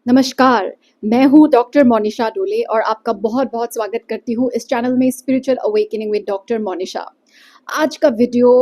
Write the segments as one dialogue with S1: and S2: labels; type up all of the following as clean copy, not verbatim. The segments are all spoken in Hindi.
S1: नमस्कार, मैं हूँ डॉक्टर मोनिशा डोले और आपका बहुत-बहुत स्वागत करती हूँ इस चैनल में spiritual awakening with doctor Monisha. आज का वीडियो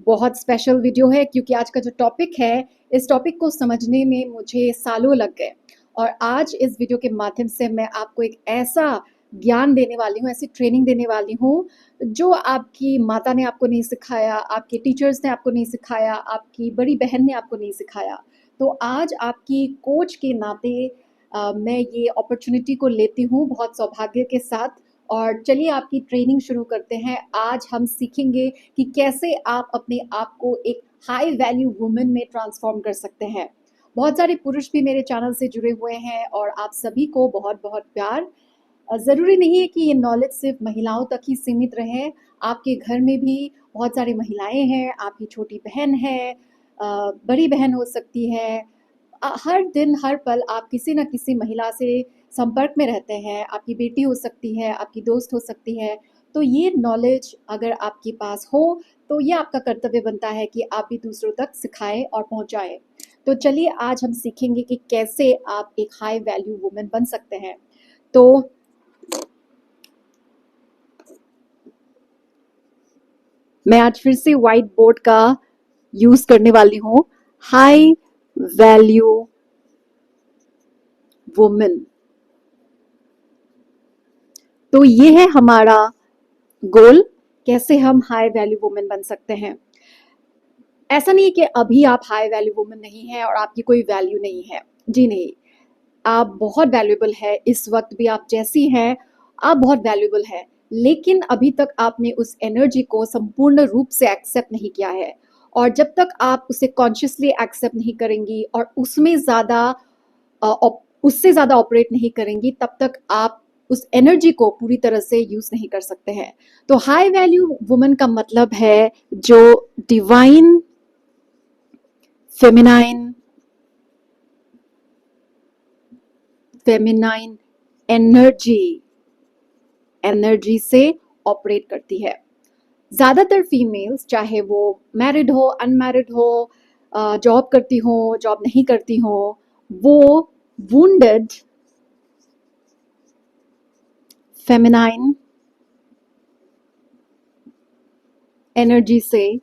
S1: बहुत स्पेशल वीडियो है क्योंकि आज का जो टॉपिक है, इस टॉपिक को समझने में मुझे सालों लग गए और आज इस वीडियो के माध्यम से मैं आपको एक ऐसा ज्ञान देने वाली हूँ, ऐसी ट्रेनिंग देने वाली हूँ, जो आपकी माता ने आपको नहीं सिखाया, आपके टीचर्स ने आपको नहीं सिखाया, आपकी बड़ी बहन ने आपको नहीं सिखाया। तो आज आपकी कोच के नाते मैं ये अपॉर्चुनिटी को लेती हूँ बहुत सौभाग्य के साथ और चलिए आपकी ट्रेनिंग शुरू करते हैं। आज हम सीखेंगे कि कैसे आप अपने आप को एक हाई वैल्यू वुमेन में ट्रांसफॉर्म कर सकते हैं। बहुत सारे पुरुष भी मेरे चैनल से जुड़े हुए हैं और आप सभी को बहुत-बहुत प्यार। ज़रूरी नहीं है कि ये नॉलेज सिर्फ महिलाओं तक ही सीमित रहे, आपके घर में भी बहुत सारी महिलाएं हैं, आपकी छोटी बहन है, बड़ी बहन हो सकती है। हर दिन हर पल आप किसी न किसी महिला से संपर्क में रहते हैं, आपकी बेटी हो सकती है, आपकी दोस्त हो सकती है। तो ये नॉलेज अगर आपके पास हो तो ये आपका कर्तव्य बनता है कि आप भी दूसरों तक सिखाएं और पहुंचाएं। तो चलिए आज हम सीखेंगे कि कैसे आप एक हाई वैल्यू वुमेन बन सकते हैं। तो मैं आज फिर से व्हाइट बोर्ड का यूज करने वाली हूँ। हाई वैल्यू वुमेन, तो ये है हमारा गोल, कैसे हम हाई वैल्यू वुमेन बन सकते हैं। ऐसा नहीं है कि अभी आप हाई वैल्यू वुमेन नहीं है और आपकी कोई वैल्यू नहीं है, जी नहीं, आप बहुत वैल्यूएबल है। इस वक्त भी आप जैसी हैं, आप बहुत वैल्यूएबल है, लेकिन अभी तक आपने उस एनर्जी को संपूर्ण रूप से एक्सेप्ट नहीं किया है और जब तक आप उसे कॉन्शियसली एक्सेप्ट नहीं करेंगी और उससे ज़्यादा ऑपरेट नहीं करेंगी, तब तक आप उस एनर्जी को पूरी तरह से यूज नहीं कर सकते हैं। तो हाई वैल्यू वुमेन का मतलब है जो डिवाइन फेमिनाइन एनर्जी से ऑपरेट करती है। ज़्यादातर फीमेल्स, चाहे वो मैरिड हो, अनमैरिड हो, जॉब करती हो, जॉब नहीं करती हो, वो वुंडेड फेमिनाइन एनर्जी से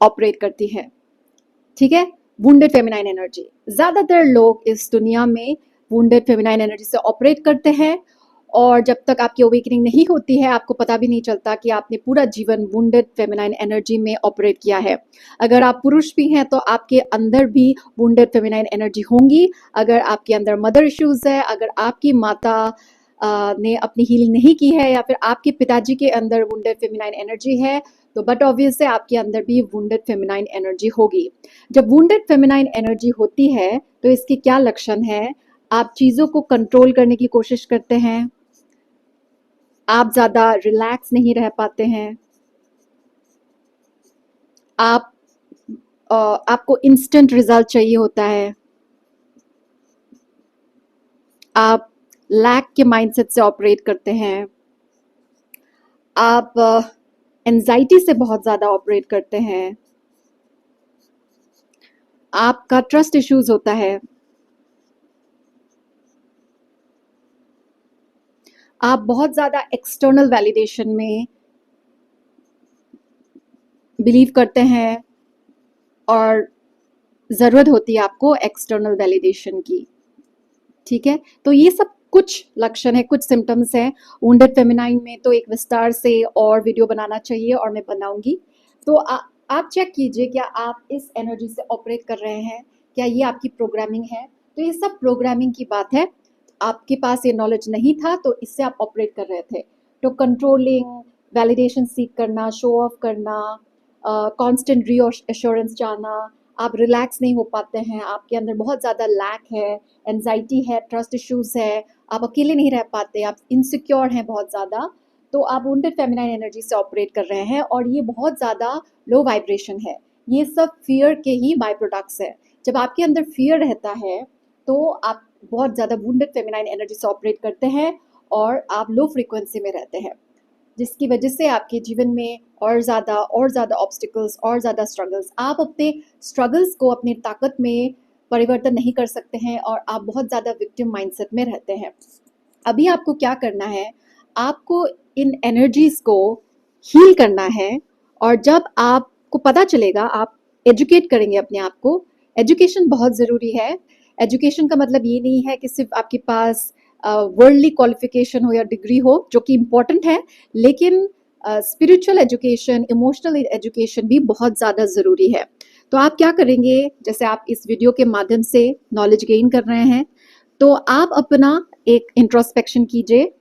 S1: ऑपरेट करती है। ठीक है, वुंडेड फेमिनाइन एनर्जी। ज़्यादातर लोग इस दुनिया में वुंडेड फेमिनाइन एनर्जी से ऑपरेट करते हैं और जब तक आपकी अवेकनिंग नहीं होती है, आपको पता भी नहीं चलता कि आपने पूरा जीवन वुंडेड फेमिनाइन एनर्जी में ऑपरेट किया है। अगर आप पुरुष भी हैं तो आपके अंदर भी वुंडेड फेमिनाइन एनर्जी होंगी। अगर आपके अंदर मदर इश्यूज है, अगर आपकी माता ने अपनी हीलिंग नहीं की है या फिर आपके पिताजी के अंदर वुंडेड फेमिनाइन एनर्जी है, तो बट ऑब्वियस है आपके अंदर भी वुंडेड फेमिनाइन एनर्जी होगी। जब वुंडेड फेमिनाइन एनर्जी होती है तो इसके क्या लक्षण है? आप चीज़ों को कंट्रोल करने की कोशिश करते हैं, आप ज़्यादा रिलैक्स नहीं रह पाते हैं, आपको इंस्टेंट रिजल्ट चाहिए होता है, आप लैक के माइंडसेट से ऑपरेट करते हैं, आप एंजाइटी से बहुत ज़्यादा ऑपरेट करते हैं, आपका ट्रस्ट इश्यूज होता है, आप बहुत ज़्यादा एक्सटर्नल वैलिडेशन में बिलीव करते हैं और ज़रूरत होती है आपको एक्सटर्नल वैलिडेशन की। ठीक है, तो ये सब कुछ लक्षण है, कुछ सिम्टम्स हैं। वुंडेड फेमिनाइन में तो एक विस्तार से और वीडियो बनाना चाहिए और मैं बनाऊंगी। तो आप चेक कीजिए क्या आप इस एनर्जी से ऑपरेट कर रहे हैं, क्या ये आपकी प्रोग्रामिंग है? तो ये सब प्रोग्रामिंग की बात है। आपके पास ये नॉलेज नहीं था तो इससे आप ऑपरेट कर रहे थे। तो कंट्रोलिंग, वैलिडेशन सीख करना, शो ऑफ करना, कांस्टेंट रीअश्योरेंस चाहना, आप रिलैक्स नहीं हो पाते हैं, आपके अंदर बहुत ज़्यादा लैक है, एंजाइटी है, ट्रस्ट इश्यूज है, आप अकेले नहीं रह पाते, आप इनसिक्योर हैं बहुत ज़्यादा, तो आप वुंडेड फेमिनाइन एनर्जी से ऑपरेट कर रहे हैं और ये बहुत ज़्यादा लो वाइब्रेशन है। ये सब फियर के ही बाय प्रोडक्ट्स है। जब आपके अंदर फियर रहता है तो आप बहुत ज़्यादा वुंडेड फेमिनाइन एनर्जी से ऑपरेट करते हैं और आप लो फ्रिक्वेंसी में रहते हैं, जिसकी वजह से आपके जीवन में और ज़्यादा ऑब्स्टिकल्स और ज़्यादा स्ट्रगल्स, आप अपने स्ट्रगल्स को अपने ताकत में परिवर्तन नहीं कर सकते हैं और आप बहुत ज़्यादा विक्टिम माइंडसेट में रहते हैं। अभी आपको क्या करना है, आपको इन एनर्जीज को हील करना है। और जब आपको पता चलेगा, आप एजुकेट करेंगे अपने आप को। एजुकेशन बहुत ज़रूरी है। एजुकेशन का मतलब ये नहीं है कि सिर्फ आपके पास वर्ल्डली क्वालिफिकेशन हो या डिग्री हो, जो कि इम्पॉर्टेंट है, लेकिन स्पिरिचुअल एजुकेशन, इमोशनल एजुकेशन भी बहुत ज़्यादा ज़रूरी है। तो आप क्या करेंगे, जैसे आप इस वीडियो के माध्यम से नॉलेज गेन कर रहे हैं, तो आप अपना एक इंट्रोस्पेक्शन कीजिए।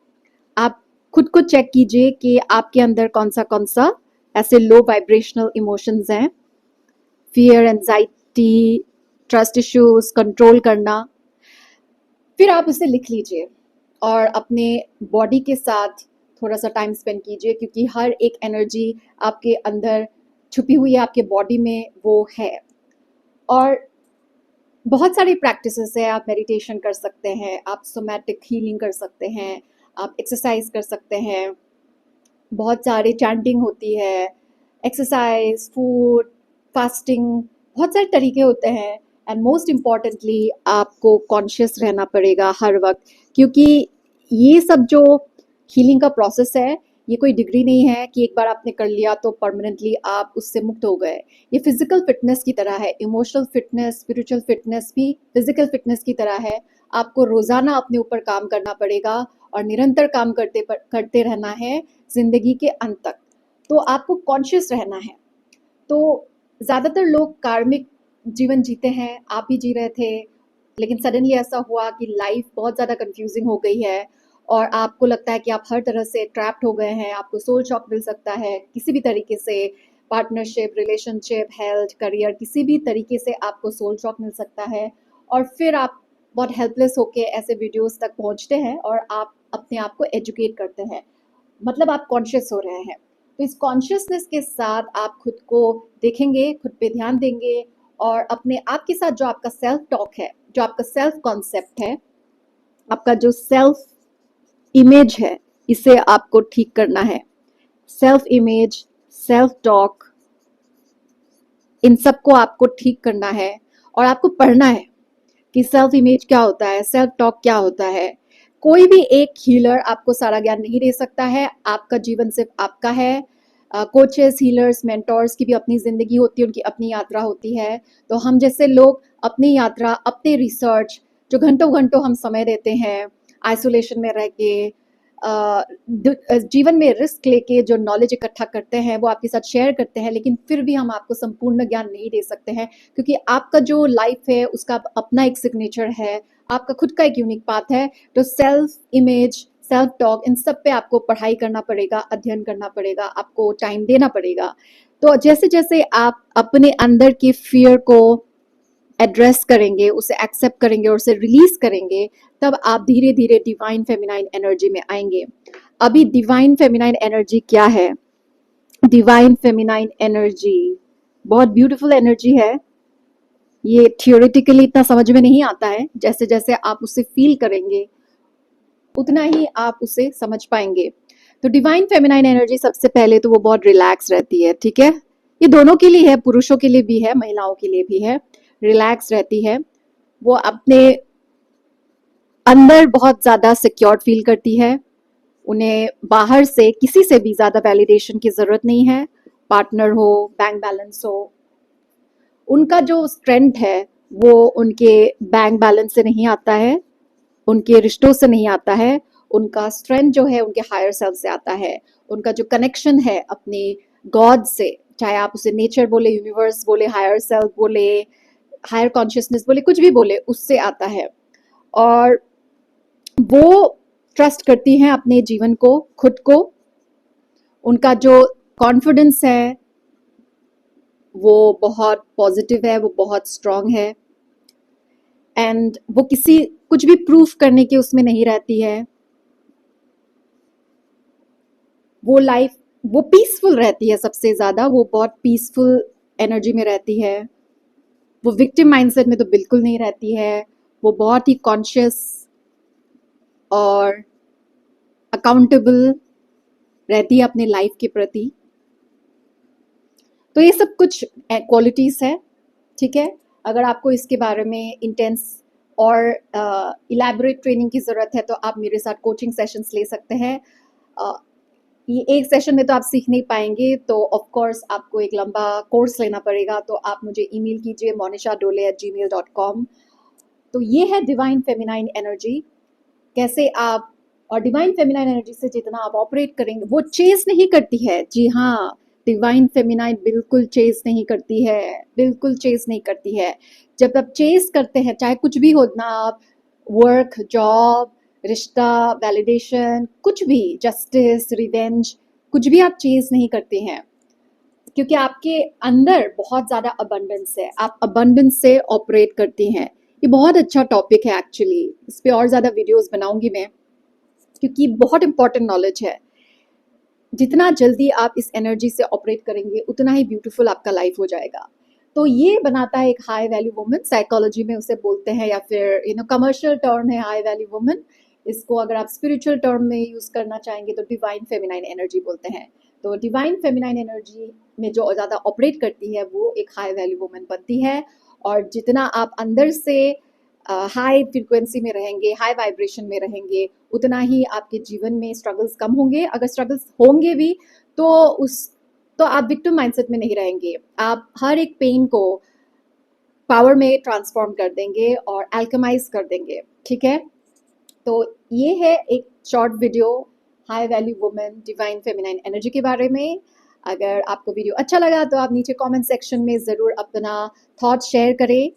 S1: आप खुद को चेक कीजिए कि आपके अंदर कौन सा ऐसे लो वाइब्रेशनल इमोशंस हैं। Fear, anxiety, trust issues, control करना। फिर आप उसे लिख लीजिए और अपने बॉडी के साथ थोड़ा सा टाइम स्पेंड कीजिए, क्योंकि हर एक एनर्जी आपके अंदर छुपी हुई है, आपके बॉडी में वो है। और बहुत सारी प्रैक्टिसेस है। आप मेडिटेशन कर सकते हैं, आप सोमैटिक हीलिंग कर सकते हैं, आप एक्सरसाइज कर सकते हैं, बहुत सारे चैंटिंग होती है, एक्सरसाइज, फूड, फास्टिंग, बहुत सारे तरीके होते हैं। एंड मोस्ट इम्पॉर्टेंटली आपको कॉन्शियस रहना पड़ेगा हर वक्त, क्योंकि ये सब जो हीलिंग का प्रोसेस है, ये कोई डिग्री नहीं है कि एक बार आपने कर लिया तो परमानेंटली आप उससे मुक्त हो गए। ये फिजिकल फिटनेस की तरह है, इमोशनल फिटनेस, स्पिरिचुअल फिटनेस भी फिजिकल फिटनेस की तरह है। आपको रोजाना अपने ऊपर काम करना पड़ेगा और निरंतर काम करते रहना है जिंदगी के अंत तक। तो आपको कॉन्शियस रहना है। तो ज़्यादातर लोग कार्मिक जीवन जीते हैं, आप भी जी रहे थे, लेकिन सडनली ऐसा हुआ कि लाइफ बहुत ज़्यादा कंफ्यूजिंग हो गई है और आपको लगता है कि आप हर तरह से ट्रैप्ड हो गए हैं। आपको सोल शॉक मिल सकता है किसी भी तरीके से, पार्टनरशिप, रिलेशनशिप, हेल्थ, करियर, किसी भी तरीके से आपको सोल शॉक मिल सकता है। और फिर आप बहुत हेल्पलेस होके ऐसे वीडियोस तक पहुंचते हैं और आप अपने आप को एजुकेट करते हैं, मतलब आप कॉन्शियस हो रहे हैं। तो इस कॉन्शियसनेस के साथ आप खुद को देखेंगे, खुद पे ध्यान देंगे और अपने आप के साथ जो आपका सेल्फ टॉक है, जो आपका सेल्फ कॉन्सेप्ट है, आपका जो सेल्फ इमेज है, इसे आपको ठीक करना है। सेल्फ इमेज, सेल्फ टॉक, इन सबको आपको ठीक करना है और आपको पढ़ना है कि सेल्फ इमेज क्या होता है, सेल्फ टॉक क्या होता है। कोई भी एक हीलर आपको सारा ज्ञान नहीं दे सकता है। आपका जीवन सिर्फ आपका है। कोचेस, हीलर्स, मेंटोर्स की भी अपनी जिंदगी होती है, उनकी अपनी यात्रा होती है। तो हम जैसे लोग अपनी यात्रा, अपने रिसर्च, जो घंटों घंटों हम समय देते हैं आइसोलेशन में रह के, जीवन में रिस्क लेके जो नॉलेज इकट्ठा करते हैं, वो आपके साथ शेयर करते हैं, लेकिन फिर भी हम आपको संपूर्ण ज्ञान नहीं दे सकते हैं, क्योंकि आपका जो लाइफ है उसका अपना एक सिग्नेचर है, आपका खुद का एक यूनिक पाथ है। तो सेल्फ इमेज, सेल्फ टॉक, इन सब पे आपको पढ़ाई करना पड़ेगा, अध्ययन करना पड़ेगा, आपको टाइम देना पड़ेगा। तो जैसे जैसे आप अपने अंदर की फियर को एड्रेस करेंगे, उसे एक्सेप्ट करेंगे और उसे रिलीज करेंगे, तब आप धीरे धीरे डिवाइन फेमिनाइन एनर्जी में आएंगे। अभी डिवाइन फेमिनाइन एनर्जी क्या है? डिवाइन फेमिनाइन एनर्जी बहुत ब्यूटीफुल एनर्जी है। ये थियोरेटिकली इतना समझ में नहीं आता है, जैसे जैसे आप उसे फील करेंगे उतना ही आप उसे समझ पाएंगे। तो डिवाइन फेमिनाइन एनर्जी सबसे पहले तो वो बहुत रिलैक्स रहती है, ठीक है? ये दोनों के लिए है, पुरुषों के लिए भी है, महिलाओं के लिए भी है। रिलैक्स रहती है, वो अपने अंदर बहुत ज्यादा सिक्योर फील करती है। उन्हें बाहर से किसी से भी ज्यादा वैलिडेशन की जरूरत नहीं है, पार्टनर हो, बैंक बैलेंस हो। उनका जो स्ट्रेंथ है वो उनके बैंक बैलेंस से नहीं आता है, उनके रिश्तों से नहीं आता है। उनका स्ट्रेंथ जो है उनके हायर सेल्फ से आता है। उनका जो कनेक्शन है अपने गॉड से, चाहे आप उसे नेचर बोले, यूनिवर्स बोले, हायर सेल्फ बोले, हायर कॉन्शियसनेस बोले, कुछ भी बोले, उससे आता है। और वो ट्रस्ट करती हैं अपने जीवन को, खुद को। उनका जो कॉन्फिडेंस है वो बहुत पॉजिटिव है, वो बहुत स्ट्रांग है। एंड वो किसी कुछ भी प्रूफ करने की उसमें नहीं रहती है। वो लाइफ, वो पीसफुल रहती है सबसे ज्यादा, वो बहुत पीसफुल एनर्जी में रहती है। वो विक्टिम माइंडसेट में तो बिल्कुल नहीं रहती है। वो बहुत ही कॉन्शियस और अकाउंटेबल रहती है अपने लाइफ के प्रति। तो ये सब कुछ क्वालिटीज है, ठीक है? अगर आपको इसके बारे में इंटेंस और इलैबोरेट ट्रेनिंग की ज़रूरत है तो आप मेरे साथ कोचिंग सेशंस ले सकते हैं। ये एक सेशन में तो आप सीख नहीं पाएंगे, तो ऑफ कोर्स आपको एक लंबा कोर्स लेना पड़ेगा। तो आप मुझे ईमेल कीजिए monisha.dole@gmail.com। तो ये है डिवाइन फेमिनाइन एनर्जी। कैसे आप, और डिवाइन फेमिनाइन एनर्जी से जितना आप ऑपरेट करेंगे, वो चेस नहीं करती है। जी हाँ, डिवाइन फेमिनाइन बिल्कुल चेस नहीं करती है, बिल्कुल चेस नहीं करती है। जब आप चेस करते हैं, चाहे कुछ भी हो ना, आप वर्क, जॉब, रिश्ता, वैलिडेशन, कुछ भी, जस्टिस, रिवेंज, कुछ भी आप चेस नहीं करते हैं, क्योंकि आपके अंदर बहुत ज़्यादा अबंडेंस है, आप अबंडेंस से ऑपरेट करती हैं। ये बहुत अच्छा टॉपिक है एक्चुअली, इस पर और ज़्यादा वीडियोस बनाऊंगी मैं, क्योंकि बहुत इंपॉर्टेंट नॉलेज है। जितना जल्दी आप इस एनर्जी से ऑपरेट करेंगे उतना ही ब्यूटीफुल आपका लाइफ हो जाएगा। तो ये बनाता है एक हाई वैल्यू वुमन, साइकोलॉजी में उसे बोलते हैं, या फिर कमर्शियल टर्म है हाई वैल्यू वुमन। इसको अगर आप स्पिरिचुअल टर्म में यूज़ करना चाहेंगे तो डिवाइन फेमिनाइन एनर्जी बोलते हैं। तो डिवाइन फेमिनाइन एनर्जी में जो ज़्यादा ऑपरेट करती है वो एक हाई वैल्यू वुमन बनती है। और जितना आप अंदर से हाई फ्रिक्वेंसी में रहेंगे, हाई वाइब्रेशन में रहेंगे, उतना ही आपके जीवन में स्ट्रगल्स कम होंगे। अगर स्ट्रगल्स होंगे भी तो आप विक्टिम माइंडसेट में नहीं रहेंगे, आप हर एक पेन को पावर में ट्रांसफॉर्म कर देंगे और एल्केमाइज कर देंगे। ठीक है, तो ये है एक short video high value women divine feminine energy के बारे में। अगर आपको वीडियो अच्छा लगा तो आप नीचे कमेंट सेक्शन में ज़रूर अपना थॉट शेयर करें।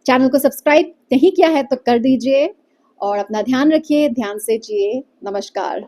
S1: चैनल को सब्सक्राइब नहीं किया है तो कर दीजिए, और अपना ध्यान रखिए, ध्यान से जिए। नमस्कार।